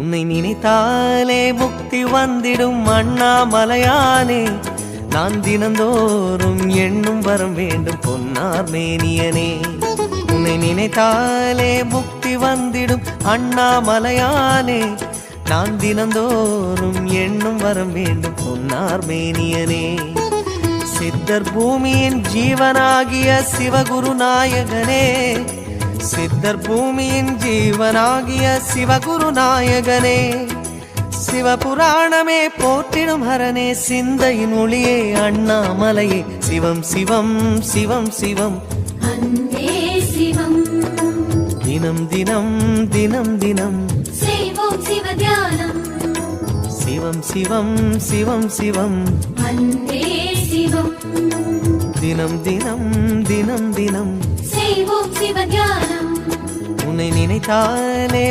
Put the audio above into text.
உன்னை நினைத்தாலே முக்தி வந்திடும் அண்ணாமலையானே. நான் தினந்தோறும் எண்ணும் வரம் வேண்டும் பொன்னார் மேனியனே. உன்னை நினைத்தாலே முக்தி வந்திடும் அண்ணாமலையானே. நான் தினந்தோறும் எண்ணும் வரம் வேண்டும் பொன்னார் மேனியனே. சித்தர் பூமியின் ஜீவனாகிய சிவகுரு நாயகனே. சித்தர் பூமியின் ஜீவனாகிய சிவகுரு நாயகனே. சிவபுராணமே போற்றிடும் ஹரனே. சிந்தையின் ஒளியே அண்ணாமலையே. சிவம் சிவம் சிவம் சிவம் சிவம். தினம் தினம் தினம் தினம் செய்வோம் சிவ தியானம். சிவம் சிவம் சிவம் சிவம் அன்பே சிவம். தினம் தினம் தினம் தினம் செய்வோம் சிவ தியானம். உன்னை நினைத்தாலே